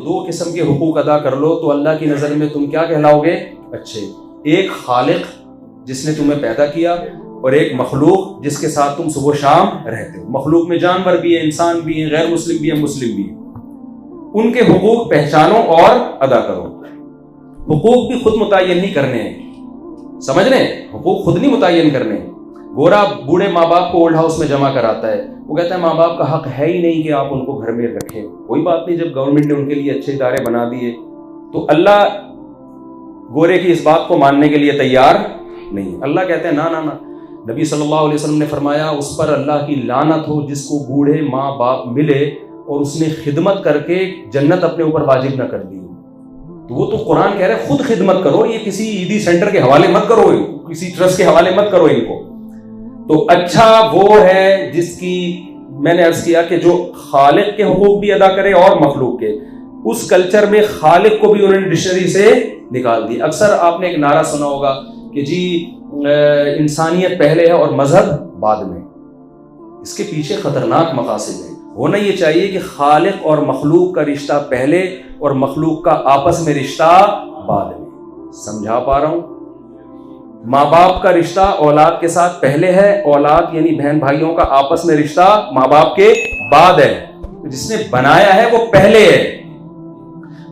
دو قسم کے حقوق ادا کر لو تو اللہ کی نظر میں تم کیا کہلاؤ گے؟ اچھے. ایک خالق جس نے تمہیں پیدا کیا، اور ایک مخلوق جس کے ساتھ تم صبح و شام رہتے ہو. مخلوق میں جانور بھی ہیں، انسان بھی ہیں، غیر مسلم بھی ہیں، مسلم بھی ہیں. ان کے حقوق پہچانو اور ادا کرو. حقوق بھی خود متعین نہیں کرنے ہیں، سمجھ رہے ہیں؟ حقوق خود نہیں متعین کرنے ہیں. گورا بوڑھے ماں باپ کو اولڈ ہاؤس میں جمع کراتا ہے، وہ کہتا ہے ماں باپ کا حق ہے ہی نہیں کہ آپ ان کو گھر میں رکھیں. کوئی بات نہیں، جب گورنمنٹ نے ان کے لیے اچھے ادارے بنا دیے تو اللہ گورے کی اس بات کو ماننے کے لیے تیار نہیں. اللہ کہتے ہیں نا نا نا. نبی صلی اللہ علیہ وسلم نے فرمایا اس پر اللہ کی لعنت ہو جس کو بوڑھے ماں باپ ملے اور اس نے خدمت کر کے جنت اپنے اوپر واجب نہ کر دی. تو وہ تو قرآن کہہ رہے ہیں خود خدمت کرو، یہ کسی عیدی سینٹر کے حوالے مت کرو، کسی ٹرسٹ کے حوالے مت کرو ان کو. تو اچھا وہ ہے جس کی میں نے عرض کیا کہ جو خالق کے حقوق بھی ادا کرے اور مخلوق کے. اس کلچر میں خالق کو بھی انہوں نے ڈکشنری سے نکال دی. اکثر آپ نے ایک نعرہ سنا ہوگا کہ جی انسانیت پہلے ہے اور مذہب بعد میں. اس کے پیچھے خطرناک مقاصد ہیں. ہونا یہ چاہیے کہ خالق اور مخلوق کا رشتہ پہلے اور مخلوق کا آپس میں رشتہ بعد میں. سمجھا پا رہا ہوں؟ ماں باپ کا رشتہ اولاد کے ساتھ پہلے ہے، اولاد یعنی بہن بھائیوں کا آپس میں رشتہ ماں باپ کے بعد ہے. جس نے بنایا ہے وہ پہلے ہے.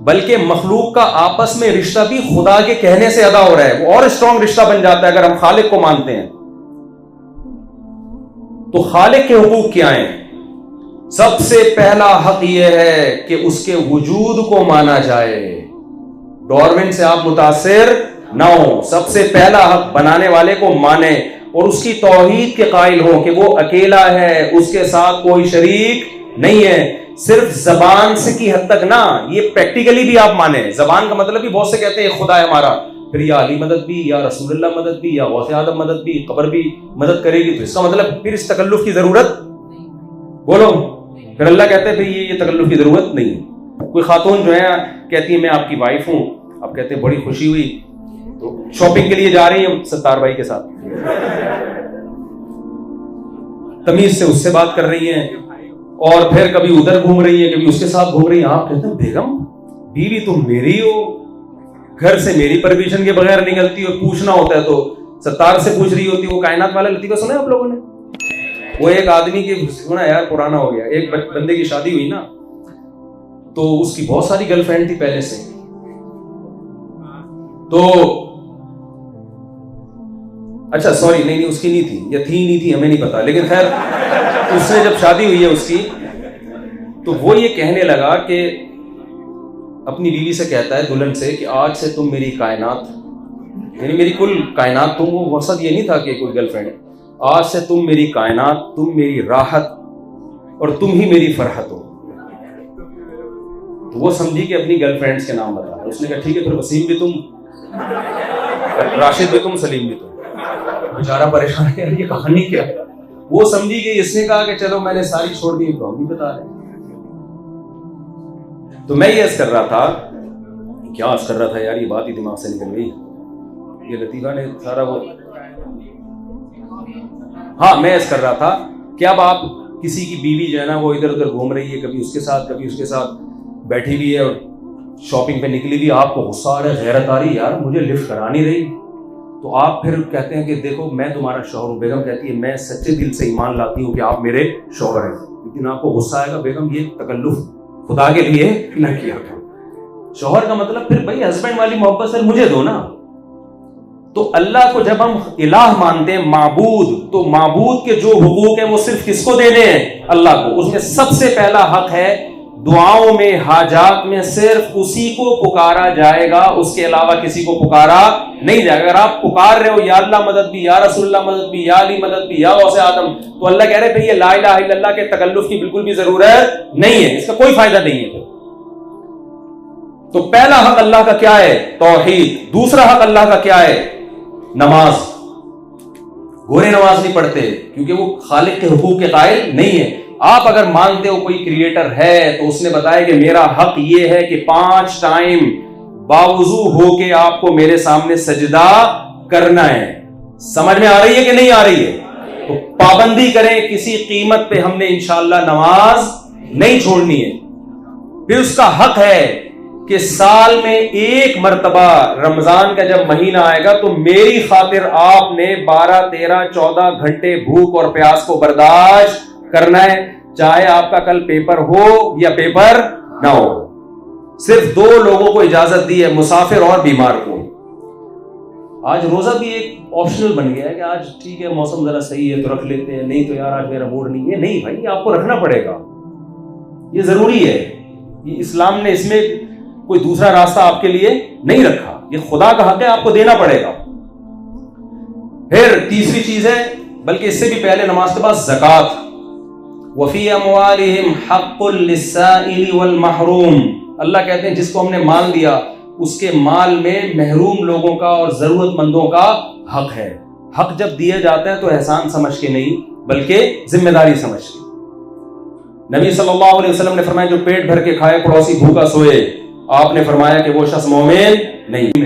بلکہ مخلوق کا آپس میں رشتہ بھی خدا کے کہنے سے ادا ہو رہا ہے، وہ اور اسٹرانگ رشتہ بن جاتا ہے اگر ہم خالق کو مانتے ہیں. تو خالق کے حقوق کیا ہیں؟ سب سے پہلا حق یہ ہے کہ اس کے وجود کو مانا جائے. ڈارون سے آپ متاثر نہ ہو. سب سے پہلا حق بنانے والے کو مانے اور اس کی توحید کے قائل ہو کہ وہ اکیلا ہے، اس کے ساتھ کوئی شریک نہیں ہے. صرف زبان سے کی حد تک نہ، یہ پریکٹیکلی بھی آپ مانیں. زبان کا مطلب بھی بہت سے کہتے ہیں خدا ہے ہمارا، پھر یا علی مدد بھی، یا رسول اللہ مدد بھی، یا غوث اعظم مدد بھی، قبر بھی مدد کرے گی. تو اس کا مطلب پھر اس تکلف کی ضرورت بولو. پھر اللہ کہتے ہیں پھر یہ تکلف کی ضرورت نہیں. کوئی خاتون جو ہے کہتی ہے میں آپ کی وائف ہوں، آپ کہتے ہیں بڑی خوشی ہوئی، تو شاپنگ کے لیے جا رہی ہیں ستار بھائی کے ساتھ، تمیز سے اس سے بات کر رہی ہیں اور پھر کبھی ادھر گھوم رہی ہیں، کبھی اس کے ساتھ گھوم رہی ہیں. آپ کہتے ہیں بیگم بیوی تم میری ہو، گھر سے میری پرمیشن کے بغیر نکلتی ہو، پوچھنا ہوتا ہے تو ستار سے پوچھ رہی ہوتی. وہ کائنات والا لطیفہ سنا ہے آپ لوگوں نے؟ وہ ایک آدمی کی سنا یار پرانا ہو گیا، ایک بندے کی شادی ہوئی نا، تو اس کی بہت ساری گرل فرینڈ تھی پہلے سے. تو اچھا سوری نہیں اس کی نہیں تھی یا تھی نہیں تھی ہمیں نہیں پتا، لیکن خیر اس نے جب شادی ہوئی ہے اس کی، تو وہ یہ کہنے لگا کہ اپنی بیوی سے کہتا ہے دلہن سے کہ آج سے تم میری کائنات، یعنی میری کل کائنات تم. وہ مقصد یہ نہیں تھا کہ کوئی گرل فرینڈ، آج سے تم میری کائنات، تم میری راحت اور تم ہی میری فرحت ہو. تو وہ سمجھی کہ اپنی گرل فرینڈز کے نام بتا. اس نے کہا ٹھیک ہے پھر وسیم بھی تم، راشد بھی تم، سلیم بھی تم. بیچارہ پریشان ہے یہ کہانی کیا. وہ سمجھی کہ اس نے کہا کہ چلو میں نے ساری چھوڑ دی تو ہم بھی بتا رہے ہیں. تو میں یہ عرض کر رہا تھا، کیا عرض کر رہا تھا یار، یہ بات ہی دماغ سے نکل گئی. یہ لطیفہ نے سارا وہ، ہاں میں عرض کر رہا تھا کہ اب آپ کسی کی بیوی جو ہے نا وہ ادھر ادھر گھوم رہی ہے، کبھی اس کے ساتھ کبھی اس کے ساتھ بیٹھی ہوئی ہے اور شاپنگ پہ نکلی ہوئی، آپ کو غصہ آ رہا ہے، غیرت آ رہی یار مجھے لفٹ کرا نہیں رہی. تو آپ پھر کہتے ہیں کہ دیکھو میں تمہارا شوہر ہوں. بیگم کہتی ہے میں سچے دل سے ایمان لاتی ہوں کہ آپ میرے شوہر ہیں، لیکن آپ کو غصہ آئے گا بیگم یہ تکلف خدا کے لیے نہ کیا تھا. شوہر کا مطلب پھر بھائی ہسبینڈ والی محبت سے مجھے دو نا. تو اللہ کو جب ہم الہ مانتے ہیں، معبود، تو معبود کے جو حقوق ہیں وہ صرف کس کو دینے ہیں؟ اللہ کو. اس میں سب سے پہلا حق ہے دعاؤں میں، حاجات میں صرف اسی کو پکارا جائے گا، اس کے علاوہ کسی کو پکارا نہیں جائے گا. اگر آپ پکار رہے ہو یا اللہ مدد بھی، یا رسول اللہ مدد بھی، یا علی مدد بھی، یا غوث اعظم، تو اللہ کہہ رہے ہیں یہ لا الہ الا اللہ کے تکلف کی بالکل بھی ضرورت نہیں ہے، اس کا کوئی فائدہ نہیں ہے. تو پہلا حق اللہ کا کیا ہے؟ توحید. دوسرا حق اللہ کا کیا ہے؟ نماز. گورے نماز نہیں پڑھتے کیونکہ وہ خالق کے حقوق کے قائل نہیں ہے. آپ اگر مانتے ہو کوئی کریٹر ہے تو اس نے بتایا کہ میرا حق یہ ہے کہ 5 ٹائم باوضو ہو کے آپ کو میرے سامنے سجدہ کرنا ہے. سمجھ میں آ رہی ہے کہ نہیں آ رہی ہے؟ تو پابندی کریں، کسی قیمت پہ ہم نے انشاءاللہ نماز نہیں چھوڑنی ہے. پھر اس کا حق ہے کہ سال میں ایک مرتبہ رمضان کا جب مہینہ آئے گا تو میری خاطر آپ نے 12 13 14 گھنٹے بھوک اور پیاس کو برداشت کرنا ہے، چاہے آپ کا کل پیپر ہو یا پیپر نہ ہو۔ صرف 2 لوگوں کو اجازت دی ہے، مسافر اور بیمار کو۔ آج روزہ بھی ایک آپشنل بن گیا ہے کہ آج ٹھیک ہے موسم ذرا صحیح ہے تو رکھ لیتے ہیں، نہیں تو یار آج میرا موڈ نہیں ہے۔ نہیں بھائی، آپ کو رکھنا پڑے گا، یہ ضروری ہے۔ یہ اسلام نے اس میں کوئی دوسرا راستہ آپ کے لیے نہیں رکھا، یہ خدا کا حق ہے، آپ کو دینا پڑے گا۔ پھر تیسری چیز ہے، بلکہ اس سے بھی پہلے نماز کے بعد زکوٰۃ۔ وفی اموالہم حق للسائل والمحروم، اللہ کہتے ہیں جس کو ہم نے مال دیا اس کے مال میں محروم لوگوں کا اور ضرورت مندوں کا حق ہے۔ حق جب دیا جاتا ہے تو احسان سمجھ کے نہیں بلکہ ذمہ داری سمجھ کے۔ نبی صلی اللہ علیہ وسلم نے فرمایا جو پیٹ بھر کے کھائے پڑوسی بھوکا سوئے، آپ نے فرمایا کہ وہ شخص مومن نہیں۔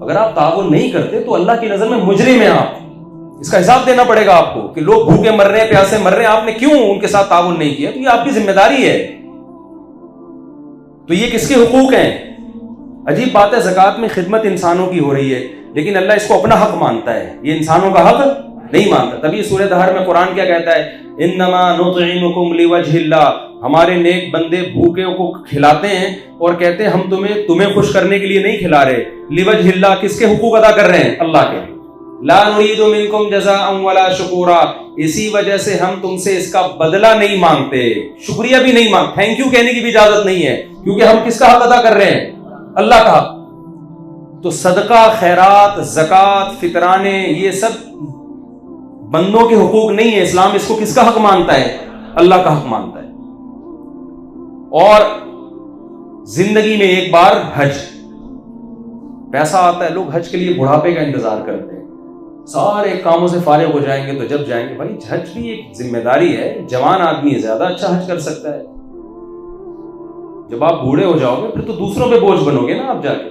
اگر آپ تعاون نہیں کرتے تو اللہ کی نظر میں مجرم ہیں آپ، اس کا حساب دینا پڑے گا آپ کو کہ لوگ بھوکے مر رہے ہیں، پیاسے مر رہے ہیں، آپ نے کیوں ان کے ساتھ تعاون نہیں کیا؟ تو یہ آپ کی ذمہ داری ہے۔ تو یہ کس کے حقوق ہیں؟ عجیب بات ہے، زکوٰۃ میں خدمت انسانوں کی ہو رہی ہے لیکن اللہ اس کو اپنا حق مانتا ہے، یہ انسانوں کا حق نہیں مانتا۔ تبھی سورہ دہر میں قرآن کیا کہتا ہے؟ انما نطعمکم لوجہ اللہ، ہمارے نیک بندے بھوکوں کو کھلاتے ہیں اور کہتے ہیں ہم تمہیں خوش کرنے کے لیے نہیں کھلا رہے، لوجہ اللہ، کس کے حقوق ادا کر رہے ہیں؟ اللہ کے۔ لا نريد منکم جزاء ولا شکورا، اسی وجہ سے ہم تم سے اس کا بدلہ نہیں مانگتے، شکریہ بھی نہیں مانگتے، تھینک یو کہنے کی بھی اجازت نہیں ہے، کیونکہ ہم کس کا حق ادا کر رہے ہیں؟ اللہ کا حق۔ تو صدقہ، خیرات، زکوٰۃ، فطرانے، یہ سب بندوں کے حقوق نہیں ہے، اسلام اس کو کس کا حق مانتا ہے؟ اللہ کا حق مانتا ہے۔ اور زندگی میں ایک بار حج، پیسہ آتا ہے، لوگ حج کے لیے بڑھاپے کا انتظار کرتے ہیں، سارے کاموں سے فارغ ہو جائیں گے تو جب جائیں گے۔ بھائی حج بھی ایک ذمہ داری ہے، جوان آدمی زیادہ اچھا حج کر سکتا ہے، جب آپ بوڑھے ہو جاؤ گے پھر تو دوسروں پہ بوجھ بنو گے نا آپ جا کے۔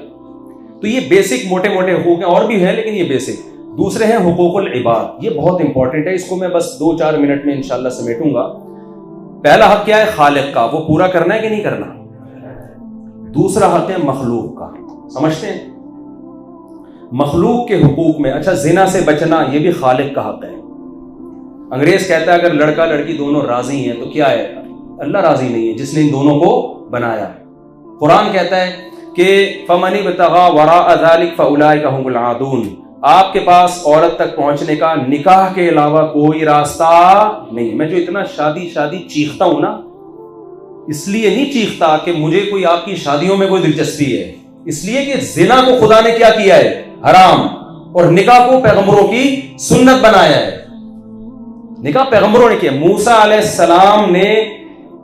تو یہ بیسک موٹے موٹے حقوق ہیں، اور بھی ہیں لیکن یہ بیسک۔ دوسرے ہیں حقوق العباد، یہ بہت امپورٹنٹ ہے، اس کو میں بس 2-4 منٹ میں انشاءاللہ سمیٹوں گا۔ پہلا حق کیا ہے؟ خالق کا، وہ پورا کرنا ہے کہ نہیں کرنا۔ دوسرا حق ہے مخلوق کا، سمجھتے ہیں؟ مخلوق کے حقوق میں اچھا زنا سے بچنا، یہ بھی خالق کا حق ہے۔ انگریز کہتا ہے اگر لڑکا لڑکی دونوں راضی ہیں تو کیا ہے؟ اللہ راضی نہیں ہے جس نے ان دونوں کو بنایا۔ قرآن کہتا ہے کہ فَمَنِ ابْتَغَىٰ وَرَاءَ ذَلِكَ فَأُولَٰئِكَ هُمُ الْعَادُونَ، آپ کے پاس عورت تک پہنچنے کا نکاح کے علاوہ کوئی راستہ نہیں۔ میں جو اتنا شادی چیختا ہوں نا، اس لیے نہیں چیختا کہ مجھے کوئی آپ کی شادیوں میں کوئی دلچسپی ہے، اس لیے کہ زنا کو خدا نے کیا کیا ہے؟ حرام، اور نکاح کو پیغمبروں کی سنت بنایا ہے۔ نکاح پیغمبروں نے کیا۔ موسیٰ علیہ السلام نے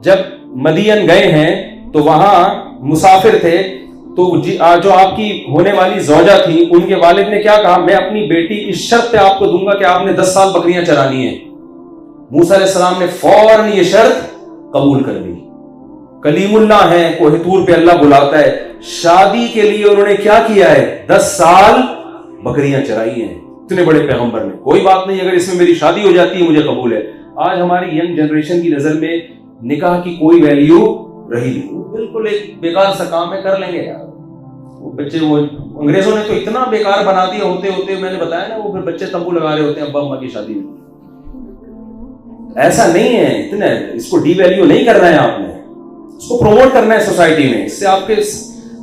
جب مدین گئے ہیں تو وہاں مسافر تھے، تو جو آپ کی ہونے والی زوجہ تھی ان کے والد نے کیا کہا؟ میں اپنی بیٹی اس شرط پہ آپ کو دوں گا کہ آپ نے 10 سال بکریاں چرانی ہیں۔ موسیٰ علیہ السلام نے فوراً یہ شرط قبول کر لی۔ کلیم اللہ ہیں، کوہ طور پہ اللہ بلاتا ہے، شادی کے لیے انہوں نے کیا کیا ہے؟ 10 سال بکریاں چرائی ہیں۔ اتنے بڑے پیغمبر نے کوئی بات نہیں، اگر اس میں میری شادی ہو جاتی ہے مجھے قبول ہے۔ آج ہماری ینگ جنریشن کی نظر میں نکاح کی کوئی ویلیو رہی نہیں، بالکل ایک بیکار سا کام ہے، کر لیں گے یار وہ بچے۔ وہ انگریزوں نے تو اتنا بیکار بنا دیا، ہوتے ہوتے میں نے بتایا نا، وہ پھر بچے تمبو لگا رہے ہوتے ہیں ابا اماں کی شادی میں۔ ایسا نہیں ہے، اتنا اس کو ڈی ویلیو نہیں کرنا ہے آپ نے، اس کو پروموٹ کرنا ہے سوسائٹی میں، اس سے آپ کے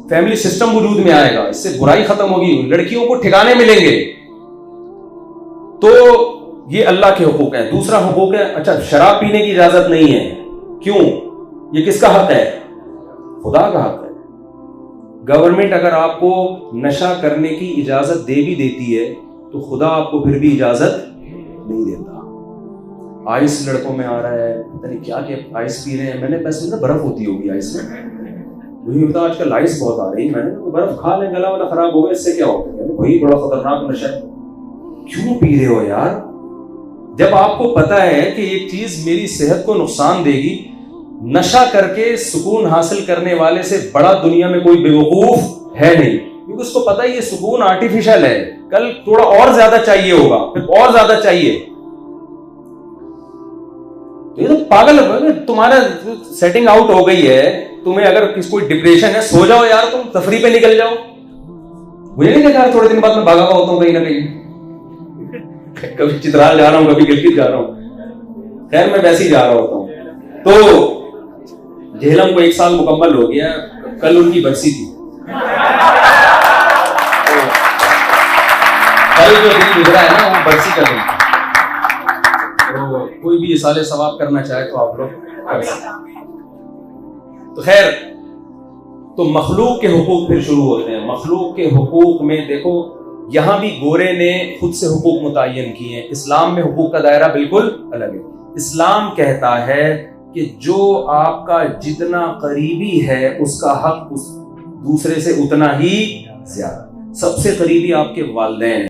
فیملی سسٹم وجود میں آئے گا، اس سے برائی ختم ہوگی، لڑکیوں کو ٹھکانے ملیں گے۔ تو یہ اللہ کے حقوق ہیں۔ دوسرا حقوق ہے اچھا شراب پینے کی اجازت نہیں ہے، کیوں؟ یہ کس کا حق ہے؟ خدا کا حق ہے۔ گورنمنٹ اگر آپ کو نشہ کرنے کی اجازت دے بھی دیتی ہے تو خدا آپ کو پھر بھی اجازت نہیں دیتا۔ آئس لڑکوں میں آ رہا ہے، پتہ نہیں کیا کہ آئس پی رہے ہیں، میں نے بس برف ہوتی ہوگی آئس میں، وہی ہوتا آج کل آئس بہت آ رہی ہے، میں نے برف کھا لیں گلا والا خراب ہوگا، اس سے کیا ہوگا؟ وہی بڑا خطرناک نشہ۔ کیوں پی رہے ہو یار؟ جب آپ کو پتا ہے کہ ایک چیز میری صحت کو نقصان دے گی، نشہ کر کے سکون حاصل کرنے والے سے بڑا دنیا میں کوئی بے وقوف ہے نہیں، کیونکہ اس کو پتا ہے یہ سکون آرٹیفیشل ہے، کل تھوڑا اور زیادہ چاہیے ہوگا، پھر اور زیادہ چاہیے۔ تو یہ تو پاگل، تمہارا سیٹنگ آؤٹ ہو گئی ہے، تمہیں اگر کوئی ڈپریشن ہے سو جاؤ یار, تم تفریح پہ نکل جاؤ. مجھے نہیں دیکھا تھوڑے دن بعد میں بھاگا ہوا ہوتا ہوں کہیں نہ کہیں, کبھی چترال جا رہا ہوں, کبھی گلگت جا رہا ہوں, خیر میں ویسے ہی جا رہا ہوتا ہوں. تو جہلم کو 1 سال مکمل ہو گیا, کل ان کی برسی تھی. کل جو دن گزرا ہے نا وہ برسی کا دن. تو کوئی بھی اصالہ ثواب کرنا چاہے تو آپ لوگ کر سکتے ہیں. تو خیر, تو مخلوق کے حقوق پھر شروع ہوتے ہیں. مخلوق کے حقوق میں دیکھو یہاں بھی گورے نے خود سے حقوق متعین کیے ہیں. اسلام میں حقوق کا دائرہ بالکل الگ ہے. اسلام کہتا ہے کہ جو آپ کا جتنا قریبی ہے اس کا حق اس دوسرے سے اتنا ہی زیادہ. سب سے قریبی آپ کے والدین ہیں.